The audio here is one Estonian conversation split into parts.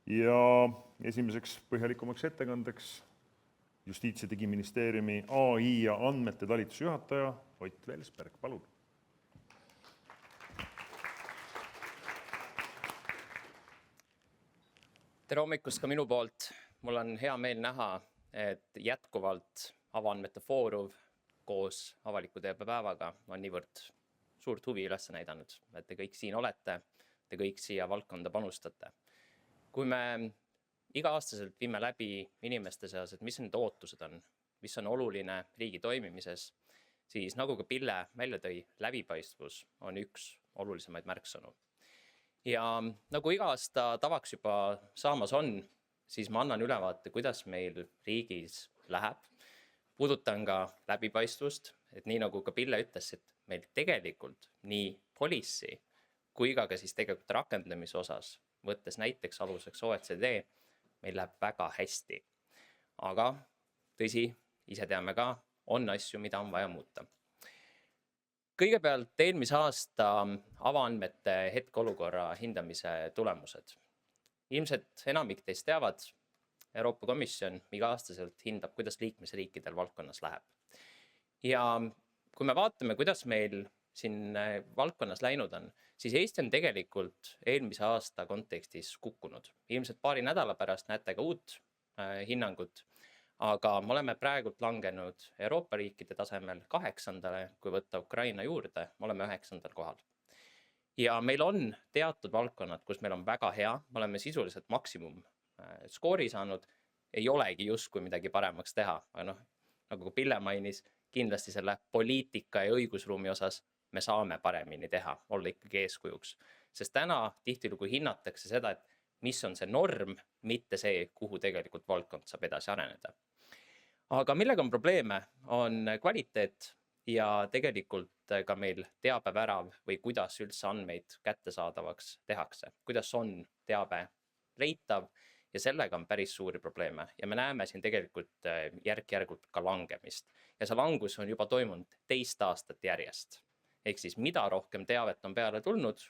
Ja esimeseks põhjalikumaks ettekandeks Justiits- ja Digiministeeriumi AI ja andmete talituse juhataja Ott Velsberg, palun. Tere hommikust ka minu poolt. Mul on hea meel näha, et jätkuvalt Avaandmete Foorum koos avaliku teabepäevaga on niivõrd suurt huvi üles näidanud, et te kõik siin olete, te kõik siia valdkonda panustate. Kui me iga-aastaselt viime läbi inimeste seas, et mis need ootused on, mis on oluline riigi toimimises, siis nagu ka Pille välja tõi, läbipaistvus on üks olulisemaid märksõnu. Ja nagu iga aasta tavaks juba saamas on, siis ma annan ülevaate, kuidas meil riigis läheb. Puudutan ka läbipaistvust, et nii nagu ka Pille ütles, et meil tegelikult nii policy kui ka siis tegelikult rakendamise osas, võttes näiteks aluseks OECD, meil läheb väga hästi. Aga tõsi, ise teame ka, on asju, mida on vaja muuta. Kõigepealt eelmise aasta avaandmete hetkeolukorra hindamise tulemused. Ilmselt enamik teist teavad, Euroopa Komisjon iga-aastaselt hindab, kuidas liikmesriikidel valdkonnas läheb. Ja kui me vaatame, kuidas meil siin valdkonnas läinud on, siis Eesti on tegelikult eelmise aasta kontekstis kukkunud. Ilmselt paari nädala pärast näete ka uut hinnangut. Aga me oleme praegult langenud Euroopa riikide tasemel 8. kui võtta Ukraina juurde, me oleme 9. kohal. Ja meil on teatud valdkonnad, kus meil on väga hea, me oleme sisuliselt maksimum skoori saanud, ei olegi justkui midagi paremaks teha. Aga nagu Pille mainis, kindlasti selle poliitika ja õigusruumi osas me saame paremini teha, olla ikkagi eeskujuks. Sest täna tihtilugu hinnatakse seda, et mis on see norm, mitte see, kuhu tegelikult valdkond saab edasi areneda. Aga millega on probleeme, on kvaliteet ja tegelikult ka meil teabevärav või kuidas üldse andmeid kättesaadavaks tehakse, kuidas on teabe leitav ja sellega on päris suuri probleeme. Ja me näeme siin tegelikult järk-järgult ka langemist. Ja see langus on juba toimunud 2 aastat järjest. Ehk siis mida rohkem teavet on peale tulnud,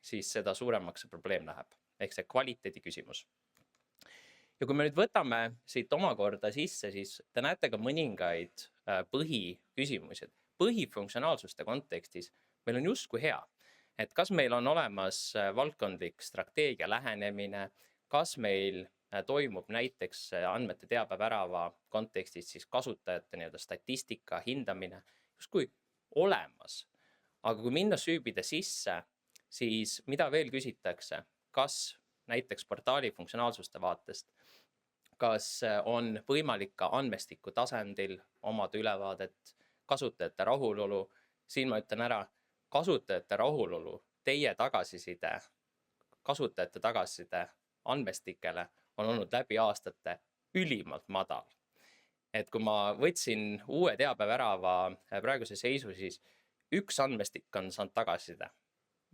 siis seda suuremaks see probleem läheb. Ehk see kvaliteedi küsimus. Ja kui me nüüd võtame siit omakorda sisse, siis te näete ka mõningaid põhiküsimusi. Põhifunktsionaalsuste kontekstis meil on justkui hea, et kas meil on olemas valdkondlik strateegia lähenemine, kas meil toimub näiteks andmete teabevärava kontekstis siis kasutajate statistika hindamine, justkui olemas. Aga kui minna süübida sisse, siis mida veel küsitakse, kas näiteks portaali funktsionaalsuste vaatest, kas on võimalik ka andmestiku tasandil omada ülevaadet, kasutajate rahulolu. Siin ma ütlen ära, kasutajate rahulolu, teie tagasiside, kasutajate tagasiside andmestikele on olnud läbi aastate ülimalt madal. Et kui ma võtsin uue teabevärava praeguse seisu, siis üks andmestik on saanud tagasiside.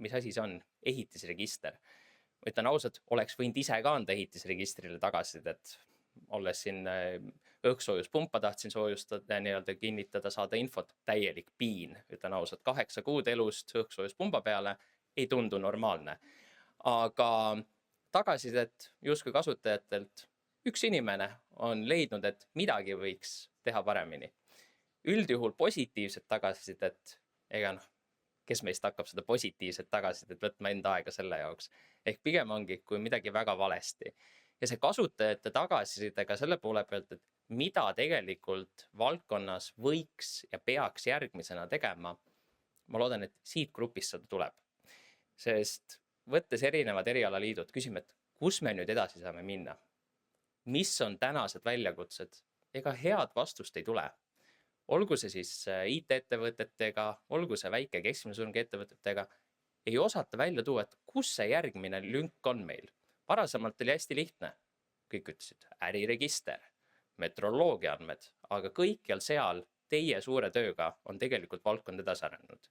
Mis asi see on? Ehitisregister. Ütlen ausalt, oleks võinud ise ka anda ehitisregistrile tagasisidet. Olles siin õhksoojuspumpa tahtsin soojustada, kinnitada, saada infot, täielik piin. Ütlen ausalt, 8 kuud elust õhksoojuspumba peale ei tundu normaalne. Aga tagasisidet justkui kasutajatelt üks inimene on leidnud, et midagi võiks teha paremini. Üldjuhul positiivset tagasisidet, kes meist hakkab seda positiivset tagasisidet võtma enda aega selle jaoks. Ehk pigem ongi, kui midagi väga valesti. Ja see kasutajate tagasisidega selle poole pealt, et mida tegelikult valdkonnas võiks ja peaks järgmisena tegema, ma loodan, et siit grupist seda tuleb. Sest võttes erinevad erialaliidud, küsime, et kus me nüüd edasi saame minna? Mis on tänased väljakutsed? Ega head vastust ei tule. Olgu see siis IT-ettevõtetega, olgu see väike keskmise suurusega ettevõtetega, ei osata välja tuua, et kus see järgmine lünk on meil. Varasemalt oli hästi lihtne. Kõik ütlesid äriregister, metroloogia andmed, aga kõikjal seal teie suure tööga on tegelikult valdkond edasi arenenud.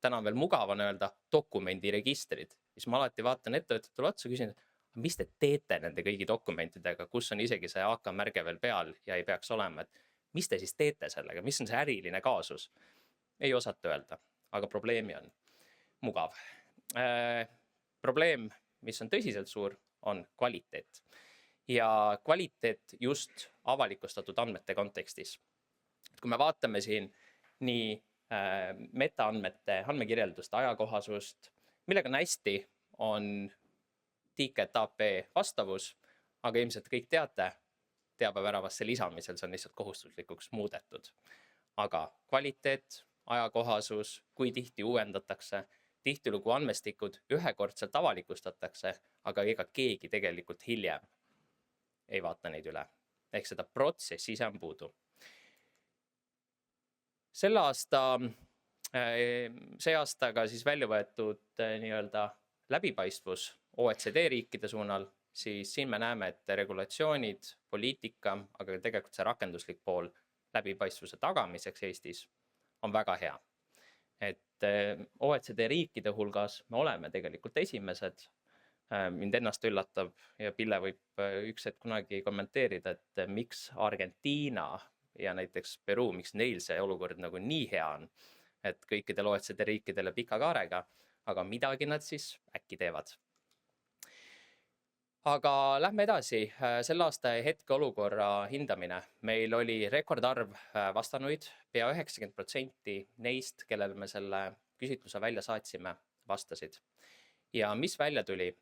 Täna on veel mugav on öelda dokumendiregistrid. Siis ma alati vaatan ettevõtetele otsa ja küsin, mis te teete nende kõigi dokumentidega, kus on isegi see AK märge veel peal ja ei peaks olema, et mis te siis teete sellega, mis on see äriline kaasus? Ei osata öelda, aga probleemi on mugav. Probleem, mis on tõsiselt suur, on kvaliteet. Ja kvaliteet just avalikustatud andmete kontekstis. Kui me vaatame siin nii metaandmete, andmekirjelduste ajakohasust, millega on hästi, on ticket AP vastavus, aga ilmselt kõik teate, teabeväravasse lisamisel see on lihtsalt kohustuslikuks muudetud. Aga kvaliteet, ajakohasus, kui tihti uuendatakse, tihtilugu andmestikud ühekordselt avalikustatakse, aga ega keegi tegelikult hiljem ei vaata neid üle. Ehk seda protsessi ise on puudu. See aastaga siis välja võetud nii-öelda läbipaistvus OECD riikide suunal, siis siin me näeme, et regulatsioonid, poliitika, aga tegelikult see rakenduslik pool läbipaistvuse tagamiseks Eestis on väga hea. Et OECD riikide hulgas me oleme tegelikult esimesed. Mind ennast üllatab ja Pille võib üks hetk kunagi kommenteerida, et miks Argentiina ja näiteks Peruu, miks neil see olukord nagu nii hea on, et kõikidel OECD riikidele pika kaarega, aga midagi nad siis äkki teevad. Aga lähme edasi, selle aasta hetkeolukorra hindamine. Meil oli rekordarv vastanuid, pea 90% neist, kellel me selle küsitluse välja saatsime, vastasid. Ja mis välja tuli?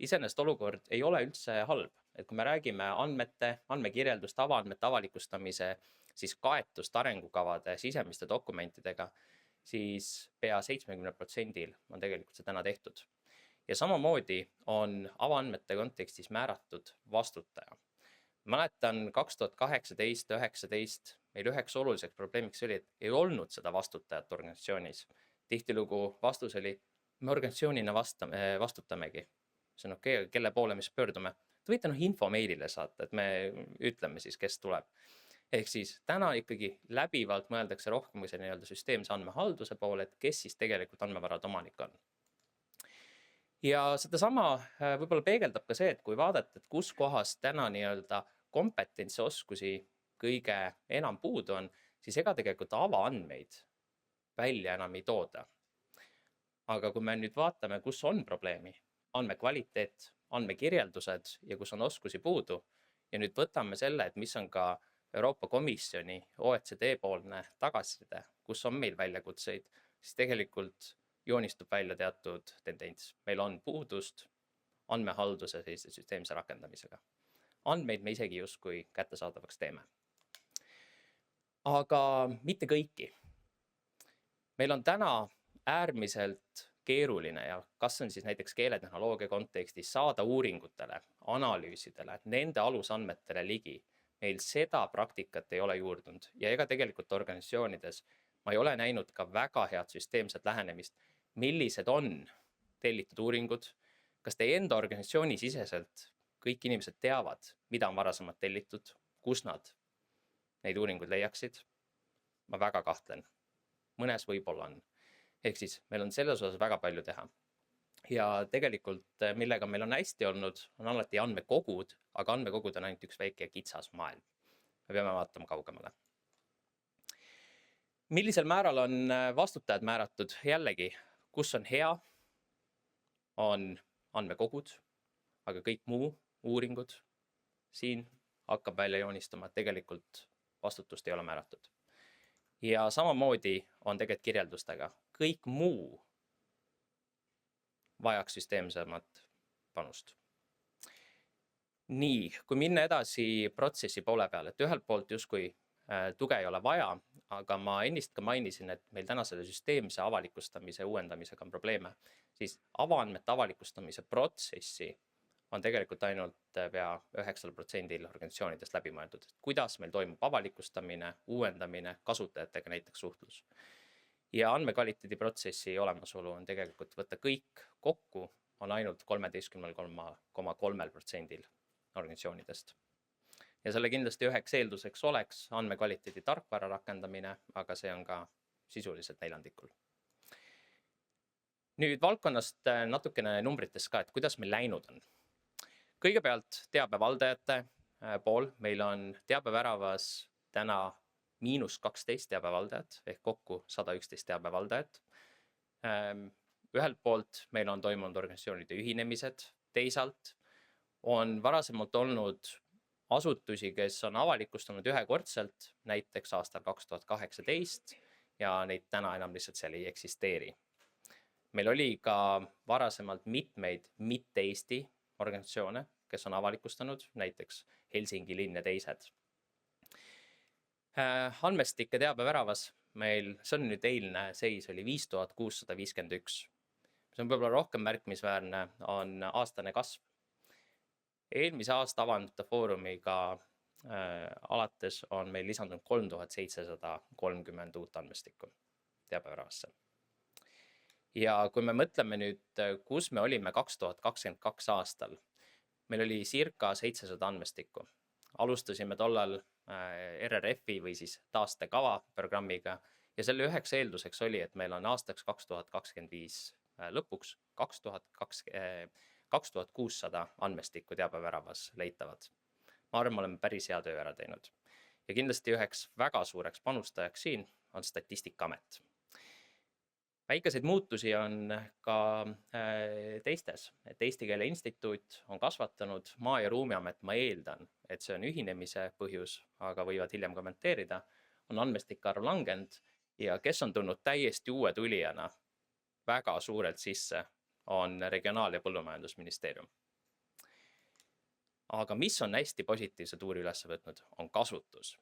Iseenesest olukord ei ole üldse halb. Et kui me räägime andmete, andmekirjelduste, avaandmete avalikustamise, siis kaetust arengukavade sisemiste dokumentidega, siis pea 70% on tegelikult see täna tehtud. Ja samamoodi on avaandmete kontekstis määratud vastutaja. Mäletan 2018-2019 meil üheks oluliseks probleemiks oli, et ei olnud seda vastutajat organisatsioonis. Tihtilugu vastus oli, me organisatsioonina vastutamegi. See on okei, kelle poole me siis pöördume. Te võite info meilile saata, et me ütleme siis, kes tuleb. Ehk siis täna ikkagi läbivalt mõeldakse rohkem see nii-öelda süsteemse andmehalduse poole, et kes siis tegelikult andmevarade omanik on. Ja sedasama võib-olla peegeldab ka see, et kui vaadata, et kus kohas täna nii-öelda kompetentsi oskusi kõige enam puudu on, siis ega tegelikult avaandmeid välja enam ei tooda. Aga kui me nüüd vaatame, kus on probleemi, andmekvaliteet, andmekirjeldused ja kus on oskusi puudu ja nüüd võtame selle, et mis on ka Euroopa Komisjoni OECD poolne tagasiside, kus on meil väljakutseid, siis tegelikult joonistub välja teatud tendents. Meil on puudust andmehalduse sellise süsteemse rakendamisega. Andmeid me isegi justkui kättesaadavaks teeme. Aga mitte kõiki. Meil on täna äärmiselt keeruline ja kas on siis näiteks keeletehnoloogia kontekstis saada uuringutele, analüüsidele, nende alusandmetele ligi. Meil seda praktikat ei ole juurdunud ja ega tegelikult organisatsioonides ma ei ole näinud ka väga head süsteemset lähenemist, millised on tellitud uuringud, kas teie enda organisatsiooni siseselt kõik inimesed teavad, mida on varasemalt tellitud, kus nad neid uuringuid leiaksid. Ma väga kahtlen. Mõnes võib-olla on. Ehk siis meil on selles osas väga palju teha. Ja tegelikult, millega meil on hästi olnud, on alati andmekogud, aga andmekogud on ainult üks väike kitsas maailm. Me peame vaatama kaugemale. Millisel määral on vastutajad määratud? Jällegi, kus on hea, on andmekogud, aga kõik muu uuringud siin hakkab välja joonistama, et tegelikult vastutust ei ole määratud. Ja samamoodi on tegelikult kirjeldustega. Kõik muu vajaks süsteemsemat panust. Nii, kui minna edasi protsessi poole peale, et ühelt poolt justkui tuge ei ole vaja, aga ma ennist ka mainisin, et meil täna selle süsteemse avalikustamise uuendamisega on probleeme, siis avaandmete avalikustamise protsessi on tegelikult ainult pea 9% organisatsioonidest läbi mõeldud. Kuidas meil toimub avalikustamine, uuendamine, kasutajatega näiteks suhtlus. Ja andmekvaliteedi protsessi olemasolu on tegelikult võtta kõik kokku, on ainult 13,3% organisatsioonidest. Ja selle kindlasti üheks eelduseks oleks andmekvaliteedi tarkvara rakendamine, aga see on ka sisuliselt neljandikul. Nüüd valdkonnast natukene numbritest ka, et kuidas meil läinud on. Kõigepealt teabevaldajate pool, meil on teabeväravas täna -12 teabevaldajat ehk kokku 111 teabevaldajat. Ühelt poolt meil on toimunud organisatsioonide ühinemised, teisalt On varasemalt olnud asutusi, kes on avalikustanud ühekordselt, näiteks aastal 2018 ja neid täna enam lihtsalt seal ei eksisteeri. Meil oli ka varasemalt mitmeid mitte Eesti organisatsioone, kes on avalikustanud, näiteks Helsingi linn ja teised. Andmestike teabeväravas meil, see on nüüd eilne seis, oli 5651. See on võib-olla rohkem märkimisväärne, on aastane kasv. Eelmise aasta Avanute Foorumiga alates on meil lisandunud 3730 uut andmestikku teabeväravasse. Ja kui me mõtleme nüüd, kus me olime 2022 aastal, meil oli circa 700 andmestikku. Alustasime tollal RRF-i või siis taastekava programmiga ja selle üheks eelduseks oli, et meil on aastaks 2025 lõpuks 2600 andmestikku teabeväravas leitavad. Ma arvan, me oleme päris hea töö ära teinud. Ja kindlasti üheks väga suureks panustajaks siin on Statistikaamet. Väikeseid muutusi on ka teistes, et Eesti Keele Instituut on kasvatanud, Maa- ja Ruumiamet, ma eeldan, et see on ühinemise põhjus, aga võivad hiljem kommenteerida, on andmestike arv langenud ja kes on tulnud täiesti uue tulijana väga suurelt sisse, on Regionaal- ja Põllumajandusministeerium. Aga mis on hästi positiivse tuuri üles võtnud, on kasutus.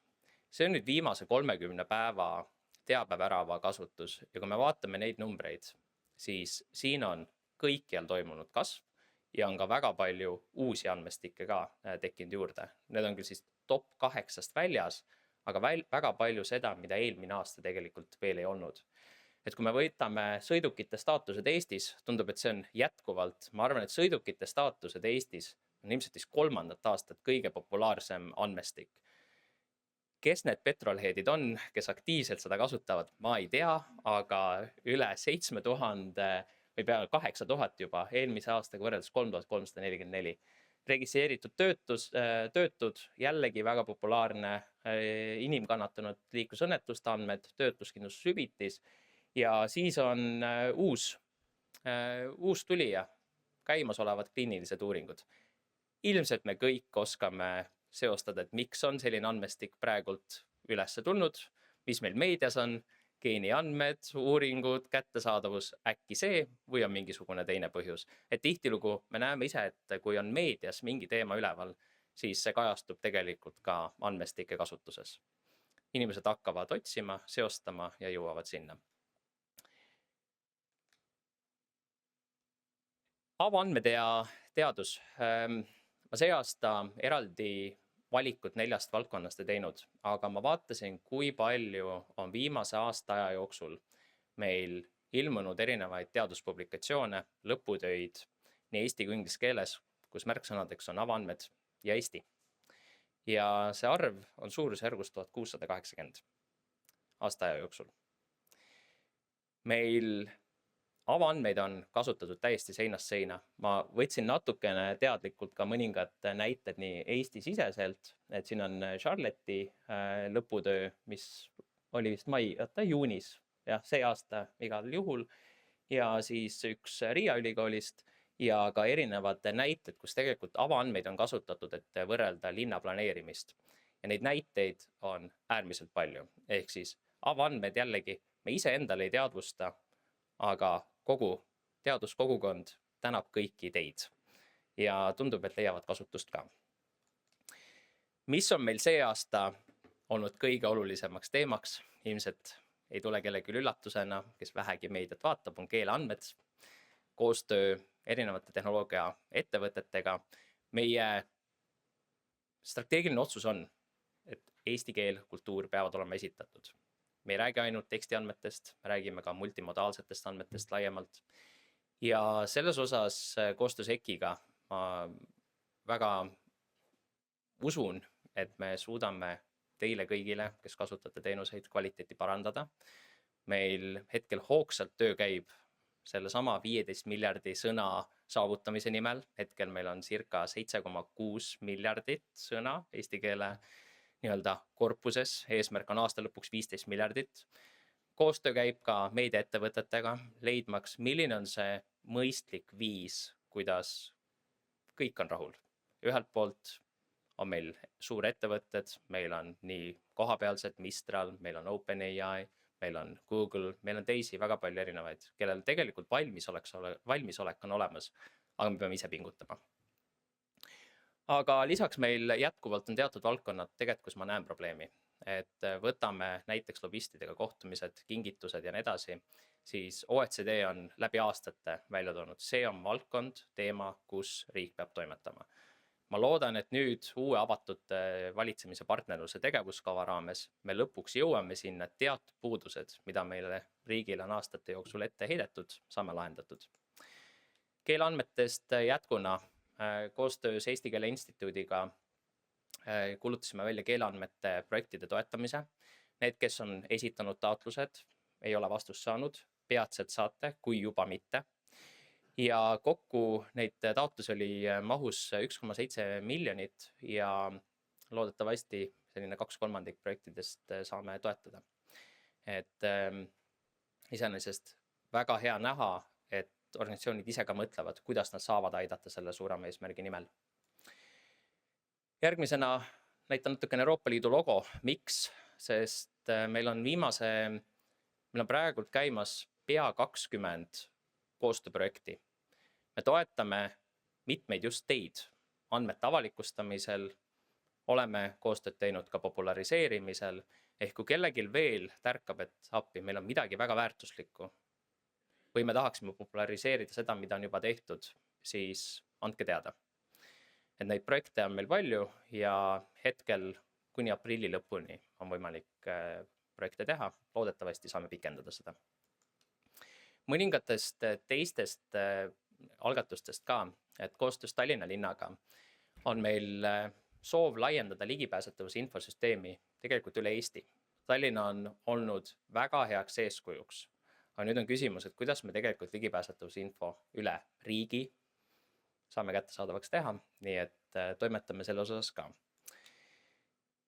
See on nüüd viimase 30 päeva teabevärava kasutus ja kui me vaatame neid numbreid, siis siin on kõikjal toimunud kasv ja on ka väga palju uusi andmestikke ka tekkinud juurde. Need on küll siis top 8 väljas, aga väga palju seda, mida eelmine aasta tegelikult veel ei olnud. Et kui me võtame sõidukite staatused Eestis, tundub, et see on jätkuvalt, ma arvan, et sõidukite staatused Eestis on ilmselt siis 3. aastat kõige populaarsem andmestik. Kes need petrolheadid on, kes aktiivselt seda kasutavad, ma ei tea, aga üle 7000 või peale 8000 juba eelmise aastaga võrreldes 3344. Registreeritud töötud, jällegi väga populaarne, inimkannatanud liiklusõnnetuste andmed, töötuskindlustushüvitis ja siis on uus tulija, käimasolevad kliinilised uuringud. Ilmselt me kõik oskame seostada, et miks on selline andmestik praegult ülesse tulnud, mis meil meedias on, geeniandmed, uuringud, kättesaadavus, äkki see või on mingisugune teine põhjus. Et tihtilugu me näeme ise, et kui on meedias mingi teema üleval, siis see kajastub tegelikult ka andmestike kasutuses. Inimesed hakkavad otsima, seostama ja jõuavad sinna. Avaandmed ja teadus. Ma see aasta eraldi valikut 4 valdkonnast ei teinud, aga ma vaatasin, kui palju on viimase aasta aja jooksul meil ilmunud erinevaid teaduspublikatsioone, lõputöid nii eesti kui inglise keeles, kus märksõnadeks on avaandmed ja Eesti. Ja see arv on suurusjärgus 1680 aasta aja jooksul. Meil avaandmeid on kasutatud täiesti seinast seina. Ma võtsin natukene teadlikult ka mõningad näited nii Eesti siseselt, et siin on Charlotte'i lõputöö, mis oli vist juunis, jah, see aasta igal juhul, ja siis üks Riia ülikoolist ja ka erinevad näited, kus tegelikult avaandmeid on kasutatud, et võrrelda linnaplaneerimist. Ja neid näiteid on äärmiselt palju. Ehk siis avaandmed jällegi, me ise endale ei teadvusta, aga kogu teaduskogukond tänab kõiki teid ja tundub, et leiavad kasutust ka. Mis on meil see aasta olnud kõige olulisemaks teemaks, ilmselt ei tule kellelgi üllatusena, kes vähegi meediat vaatab, on keeleandmed, koostöö erinevate tehnoloogia ettevõtetega. Meie strateegiline otsus on, et eesti keel, kultuur peavad olema esitatud. Me ei räägi ainult tekstiandmetest, me räägime ka multimodaalsetest andmetest laiemalt. Ja selles osas koostöös EKI-ga ma väga usun, et me suudame teile kõigile, kes kasutate teenuseid, kvaliteeti parandada. Meil hetkel hoogsalt töö käib selle sama 15 miljardi sõna saavutamise nimel. Hetkel meil on circa 7,6 miljardit sõna eesti keele nii-öelda korpuses, eesmärk on aasta lõpuks 15 miljardit. Koostöö käib ka meediaettevõtetega, leidmaks, milline on see mõistlik viis, kuidas kõik on rahul. ühelt poolt on meil suurettevõtted, meil on nii kohapealsed Mistral, meil on OpenAI, meil on Google, meil on teisi väga palju erinevaid, kellel tegelikult valmisolek on olemas, aga me peame ise pingutama. Aga lisaks meil jätkuvalt on teatud valdkonnad tegelikult, kus ma näen probleemi. Et võtame näiteks lobistidega kohtumised, kingitused ja nii edasi, siis OECD on läbi aastate välja toonud. See on valdkond, teema, kus riik peab toimetama. Ma loodan, et nüüd uue avatud valitsemise partnerluse tegevuskava raames me lõpuks jõuame sinna teatud puudused, mida meile riigile on aastate jooksul ette heidetud, saame lahendatud. Keeleandmetest jätkuna koostöös Eesti Keele Instituudiga kuulutasime välja keeleandmete projektide toetamise. Need, kes on esitanud taotlused, ei ole vastust saanud, peatselt saate, kui juba mitte. Ja kokku neid taotlusi oli mahus 1,7 miljonit ja loodetavasti selline 2/3 projektidest saame toetada. Et iseenesest väga hea näha, et organisatsioonid ise ka mõtlevad, kuidas nad saavad aidata selle suurema eesmärgi nimel. Järgmisena näitan natukene Euroopa Liidu logo. Miks? Sest meil on praegult käimas pea 20 koostööprojekti. Me toetame mitmeid just teid andmete avalikustamisel, oleme koostööd teinud ka populariseerimisel, ehk kui kellelgi veel tärkab, et appi, meil on midagi väga väärtuslikku või me tahaksime populariseerida seda, mida on juba tehtud, siis andke teada. Et neid projekte on meil palju ja hetkel kuni aprilli lõpuni on võimalik projekte teha, loodetavasti saame pikendada seda. Mõningatest teistest algatustest ka, et koostöös Tallinna linnaga on meil soov laiendada ligipääsetavuse infosüsteemi tegelikult üle Eesti. Tallinna on olnud väga heaks eeskujuks, aga nüüd on küsimus, et kuidas me tegelikult ligipääsetavuse info üle riigi saame kättesaadavaks teha, nii et toimetame selle osas ka.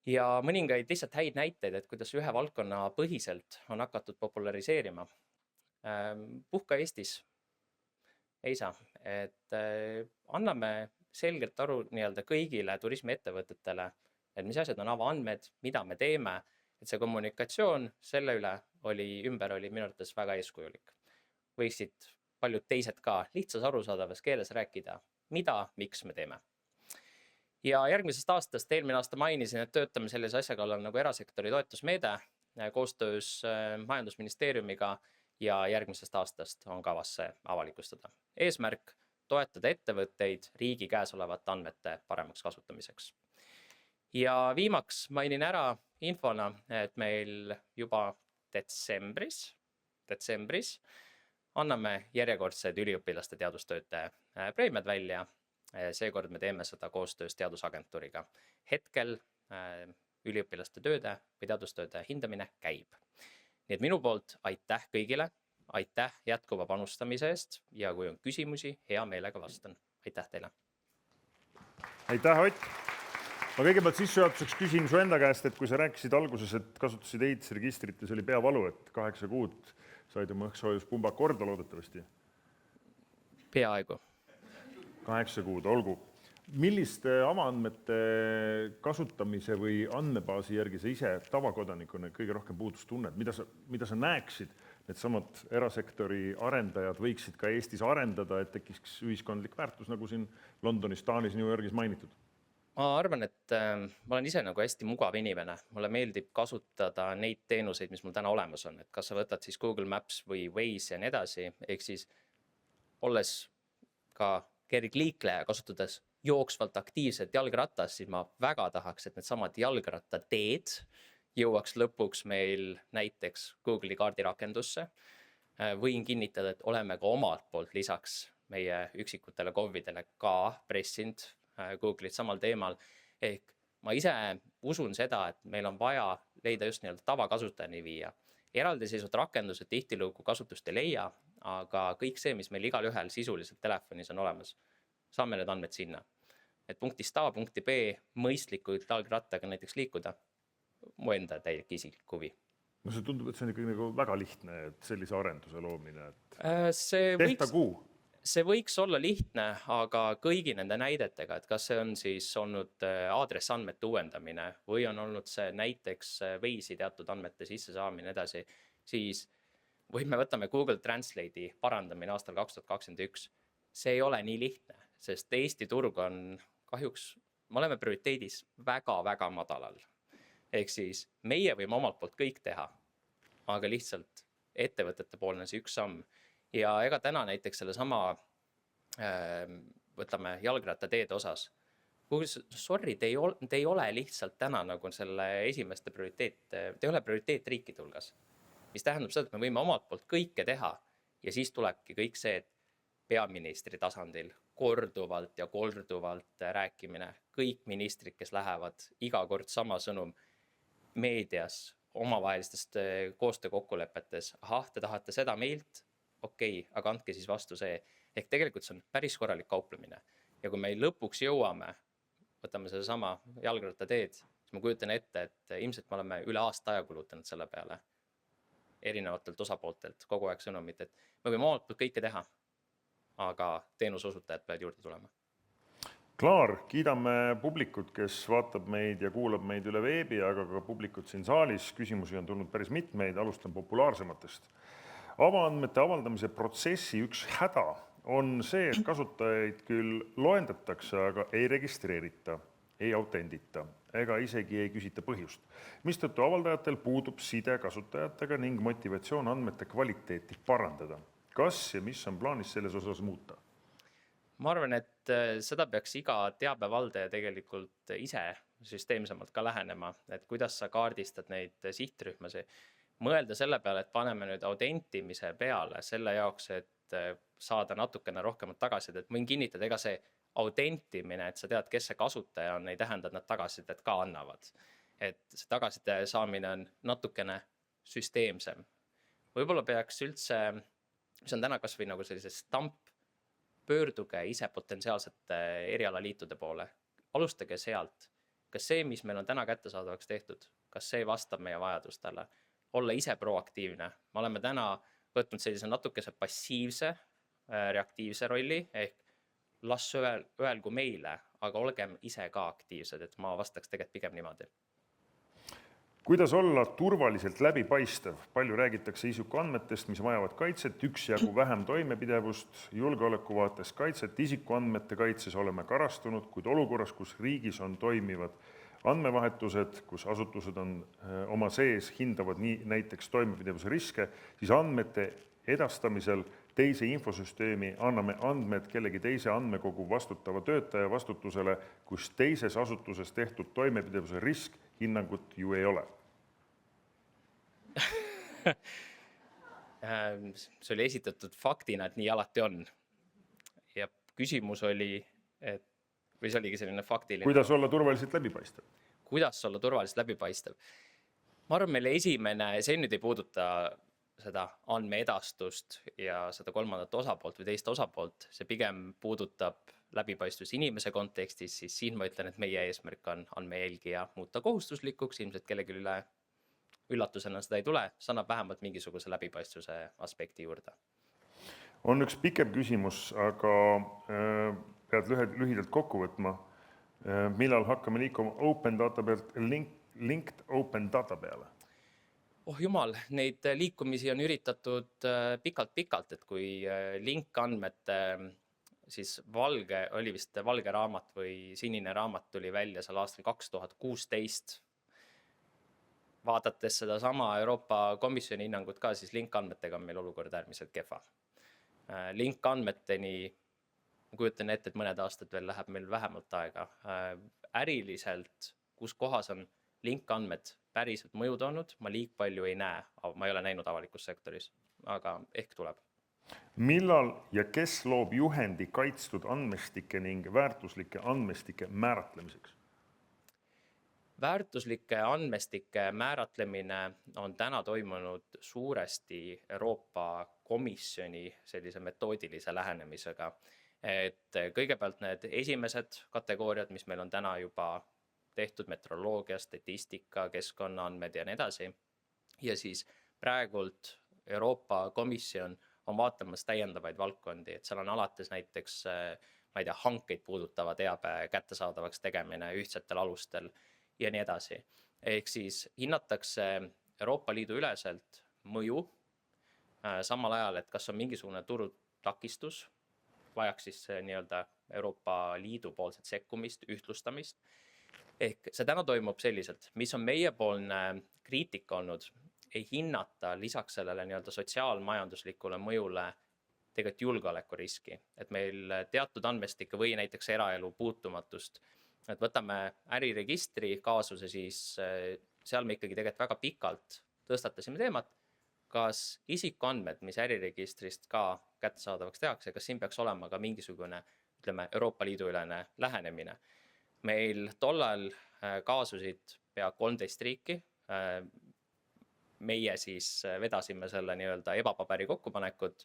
Ja mõningaid lihtsalt häid näiteid, et kuidas ühe valdkonna põhiselt on hakatud populariseerima. Puhka Eestis ei saa, et anname selgelt aru kõigile turismiettevõtetele, et mis asjad on avaandmed, mida me teeme, et see kommunikatsioon selle ümber oli minu arvates väga eeskujulik. Võiksid paljud teised ka lihtsas arusaadavas keeles rääkida, mida, miks me teeme. Ja järgmisest aastast, eelmine aasta mainisin, et töötame sellise asja kallal nagu erasektori toetusmeede koostöös majandusministeeriumiga ja järgmisest aastast on kavas see avalikustada. Eesmärk toetada ettevõtteid riigi käes olevate andmete paremaks kasutamiseks. Ja viimaks mainin ära infona, et meil juba detsembris anname järjekordsed üliõpilaste teadustööde preemiad välja. Seekord me teeme seda koostöös teadusagentuuriga. Hetkel üliõpilaste tööde või teadustööde hindamine käib. Nii et minu poolt aitäh kõigile, aitäh jätkuva panustamise eest ja kui on küsimusi, hea meelega vastan. Aitäh teile. Aitäh, Ott. Ma kõigepealt sissejuhatuseks küsin su enda käest, et kui sa rääkisid alguses, et kasutasid ehitusregistrit ja see oli peavalu, et 8 kuud said oma õhksoojuspumba korda loodetavasti. Peaaegu. 8 kuud, olgu. Milliste avaandmete kasutamise või andmebaasi järgi sa ise tavakodanikuna kõige rohkem puudust tunned? Mida sa näeksid, need samad erasektori arendajad võiksid ka Eestis arendada, et tekiks ühiskondlik väärtus, nagu siin Londonis, Taanis, New Yorgis mainitud? Ma arvan, et ma olen ise nagu hästi mugav inimene. Mulle meeldib kasutada neid teenuseid, mis mul täna olemas on. Et kas sa võtad siis Google Maps või Waze ja nii edasi, ehk siis olles ka kergliikleja kasutades jooksvalt aktiivselt jalgratast, siis ma väga tahaks, et need samad jalgrattateed jõuaks lõpuks meil näiteks Google'i kaardirakendusse. Võin kinnitada, et oleme ka omalt poolt lisaks meie üksikutele KOV-idele ka pressinud Google'it samal teemal. Ehk ma ise usun seda, et meil on vaja leida just tavakasutajani viia. Eraldiseisvad rakendused tihtilugu kasutust ei leia, aga kõik see, mis meil igal ühel sisuliselt telefonis on olemas, saame need andmed sinna. Et punktist A, punkti B mõistlikult jalgrattaga näiteks liikuda, mu enda täielik isiklik huvi. No see tundub, et see on ikkagi nagu väga lihtne, et sellise arenduse loomine. See tehtagu. See võiks olla lihtne, aga kõigi nende näidetega, et kas see on siis olnud aadressandmete uuendamine või on olnud see näiteks Waze'i teatud andmete sissesaamine edasi, siis või me võtame Google Translate'i parandamine aastal 2021. See ei ole nii lihtne, sest Eesti turg on kahjuks, me oleme prioriteedis väga-väga madalal. Ehk siis meie võime omalt poolt kõik teha, aga lihtsalt ettevõtete poolne see üks samm. Ja ega täna näiteks selle sama, võtame jalgrattateede osas. Sorry, te ei ole lihtsalt täna nagu selle esimeste prioriteet, te ei ole prioriteet riikide hulgas. Mis tähendab seda, et me võime omalt poolt kõike teha ja siis tulebki kõik see, et peaministri tasandil korduvalt ja korduvalt rääkimine, kõik ministrid, kes lähevad iga kord sama sõnum meedias, omavahelistest koostöökokkulepetes, te tahate seda meilt, okei, aga andke siis vastu see. Ehk tegelikult see on päris korralik kauplemine. Ja kui me lõpuks jõuame, võtame selle sama jalgrattateed, siis ma kujutan ette, et ilmselt me oleme üle aasta aja kulutanud selle peale erinevatelt osapooltelt kogu aeg sõnumit, et me võime omalt poolt kõike teha, aga teenusosutajad peavad juurde tulema. Klaar, kiidame publikut, kes vaatab meid ja kuulab meid üle veebi, aga ka publikut siin saalis. Küsimusi on tulnud päris mitmeid, alustan populaarsematest. Avaandmete avaldamise protsessi üks häda on see, et kasutajaid küll loendatakse, aga ei registreerita, ei autendita ega isegi ei küsita põhjust. Mistõttu avaldajatel puudub side kasutajatega ning motivatsioon andmete kvaliteeti parandada. Kas ja mis on plaanis selles osas muuta? Ma arvan, et seda peaks iga teabevaldaja tegelikult ise süsteemsemalt ka lähenema, et kuidas sa kaardistad neid sihtrühmasi. Mõelda selle peale, et paneme nüüd autentimise peale selle jaoks, et saada natukene rohkemat tagasisidet. Võin kinnitada, ega see autentimine, et sa tead, kes see kasutaja on, ei tähenda, et nad tagasisidet ka annavad. Et see tagasiside saamine on natukene süsteemsem. Võib-olla peaks üldse, mis on täna kas või nagu sellise stamp, pöörduge ise potentsiaalsete erialaliitude poole. Alustage sealt. Kas see, mis meil on täna kättesaadavaks tehtud, kas see vastab meie vajadustele? Olla ise proaktiivne. Me oleme täna võtnud sellise natukese passiivse, reaktiivse rolli, ehk las öelgu meile, aga olgem ise ka aktiivsed, et ma vastaks tegelikult pigem niimoodi. Kuidas olla turvaliselt läbipaistev? Palju räägitakse isikuandmetest, mis vajavad kaitset, üksjagu vähem toimepidevust, julgeoleku vaates kaitset, isikuandmete kaitses oleme karastunud, kuid olukorras, kus riigis on toimivad andmevahetused, kus asutused on oma sees hindavad nii näiteks toimepidevuse riske, siis andmete edastamisel teise infosüsteemi anname andmed kellegi teise andmekogu vastutava töötaja vastutusele, kus teises asutuses tehtud toimepidevuse risk hinnangut ju ei ole. See oli esitatud faktina, et nii alati on. Ja küsimus oli, et või see oligi selline faktiline. Kuidas olla turvaliselt läbipaistev? Kuidas olla turvaliselt läbipaistev? Ma arvan, meile esimene, see nüüd ei puuduta seda andmeedastust ja seda kolmandat osapoolt või teist osapoolt, see pigem puudutab läbipaistvus inimese kontekstis, siis siin ma ütlen, et meie eesmärk on andmejälgija muuta kohustuslikuks, ilmselt kellegi üle üllatusena seda ei tule, see annab vähemalt mingisuguse läbipaistvuse aspekti juurde. On üks pikem küsimus, aga pead lühidalt kokku võtma. Millal hakkame liikuma open data pealt linked open data peale? Oh jumal, neid liikumisi on üritatud pikalt, et kui linkandmete siis oli vist valge raamat või sinine raamat tuli välja seal aastal 2016. Vaadates seda sama Euroopa Komisjoni hinnangut ka, siis linkandmetega on meil olukord äärmiselt kehva. Linkandmeteni, ma kujutan ette, et mõned aastad veel läheb meil vähemalt aega. Äriliselt, kus kohas on linkandmed päriselt mõju toonud, ma liig palju ei näe, ma ei ole näinud avalikus sektoris, aga ehk tuleb. Millal ja kes loob juhendi kaitstud andmestike ning väärtuslike andmestike määratlemiseks? Väärtuslike andmestike määratlemine on täna toimunud suuresti Euroopa Komisjoni sellise metoodilise lähenemisega. Et kõigepealt need esimesed kategooriad, mis meil on täna juba tehtud, meteoroloogia, statistika, keskkonnaandmed ja nii edasi. Ja siis praegult Euroopa Komisjon on vaatamas täiendavaid valdkondi, et seal on alates näiteks, ma ei tea, hankeid puudutava teabe kättesaadavaks tegemine ühtsetel alustel ja nii edasi. Ehk siis hinnatakse Euroopa Liidu üleselt mõju samal ajal, et kas on mingisugune turutakistus, vajaks siis nii-öelda Euroopa Liidu poolset sekkumist, ühtlustamist. Ehk see täna toimub selliselt, mis on meiepoolne kriitika olnud, ei hinnata lisaks sellele nii-öelda sotsiaalmajanduslikule mõjule tegelikult julgeolekuriski, et meil teatud andmestikke või näiteks eraelu puutumatust, et võtame äriregistri kaasuse, siis seal me ikkagi tegelikult väga pikalt tõstatasime teemat, kas isikuandmed, mis äriregistrist ka kättesaadavaks tehakse, kas siin peaks olema ka mingisugune, ütleme, Euroopa Liidu ülene lähenemine. Meil tollal kaasusid pea 13 riiki, meie siis vedasime selle nii-öelda ebapaberi kokkupanekut,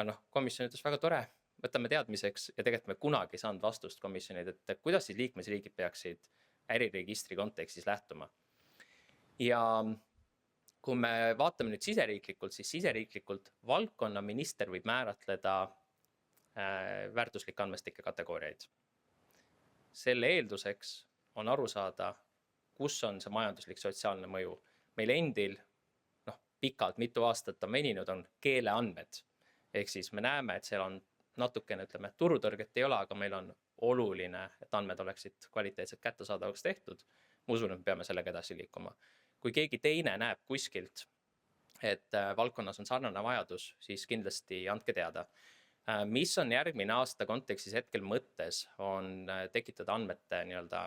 aga komisjon ütles väga tore, võtame teadmiseks ja tegelikult me kunagi saanud vastust komisjonid, et kuidas siis liikmesriigid peaksid äriregistri kontekstis lähtuma. Ja kui me vaatame nüüd siseriiklikult, siis siseriiklikult valdkonnaminister võib määratleda väärtuslike andmestike kategooriaid. Selle eelduseks on aru saada, kus on see majanduslik sotsiaalne mõju. Meil endil pikalt, mitu aastat on veninud, on keeleandmed. Ehk siis me näeme, et seal on natukene, ütleme, turutõrget ei ole, aga meil on oluline, et andmed oleksid kvaliteetselt kättesaadavaks tehtud. Ma usun, et me peame sellega edasi liikuma. Kui keegi teine näeb kuskilt, et valdkonnas on sarnane vajadus, siis kindlasti andke teada. Mis on järgmine aasta kontekstis hetkel mõttes, on tekitada andmete nii-öelda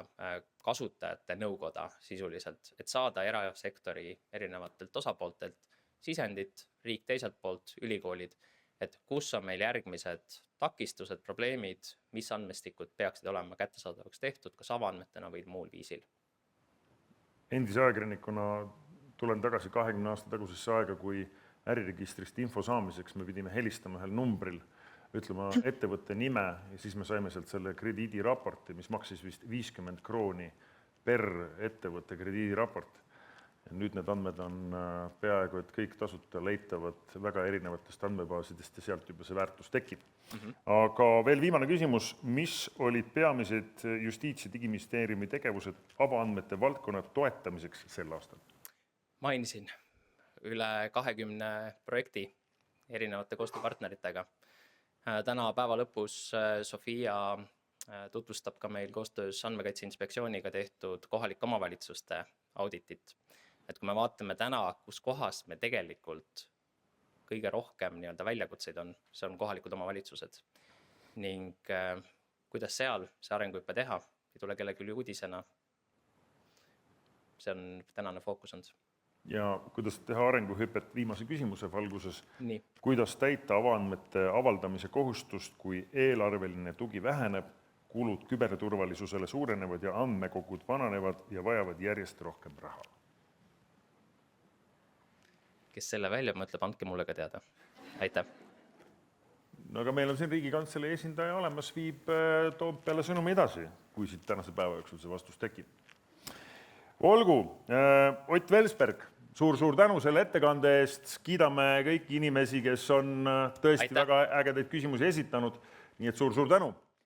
kasutajate nõukoda sisuliselt, et saada erasektori erinevatelt osapooltelt sisendit, riik teiselt poolt, ülikoolid, et kus on meil järgmised takistused, probleemid, mis andmestikud peaksid olema kättesaadavaks tehtud, kas avaandmetena või muul viisil. Endise ajakirjanikuna tulen tagasi 20 aasta tagusesse aega, kui äriregistrist info saamiseks me pidime helistama ühel numbril, ütlema ettevõtte nime ja siis me saime sealt selle krediidiraporti, mis maksis vist 50 krooni per ettevõtte krediidiraport. Ja nüüd need andmed on peaaegu, et kõik tasuta leitavad väga erinevatest andmebaasidest ja sealt juba see väärtus tekib. Aga veel viimane küsimus, mis olid peamised Justiits- ja Digiministeeriumi tegevused avaandmete valdkonna toetamiseks sel aastal? Mainisin üle 20 projekti erinevate koostööpartneritega. Täna päeva lõpus Sofia tutvustab ka meil koostöös Andmekaitse Inspektsiooniga tehtud kohalike omavalitsuste auditit. Et kui me vaatame täna, kus kohas me tegelikult kõige rohkem nii-öelda väljakutseid on, see on kohalikud omavalitsused. Ning kuidas seal see arenguhüpe teha, ei tule kellelgi uudisena. See on tänane fookus olnud. Ja kuidas teha arenguhüpet viimase küsimuse valguses, Nii. kuidas täita avaandmete avaldamise kohustust, kui eelarveline tugi väheneb, kulud küberturvalisusele suurenevad ja andmekogud vananevad ja vajavad järjest rohkem raha? Kes selle välja mõtleb, andke mulle ka teada. Aitäh! No aga meil on siin Riigikantselei esindaja olemas, viib Toompeale sõnumi edasi, kui siit tänase päeva jooksul see vastus tekib. Olgu, Ott Velsberg, suur tänu selle ettekande eest, kiidame kõiki inimesi, kes on tõesti väga ägedaid küsimusi esitanud, nii et suur tänu!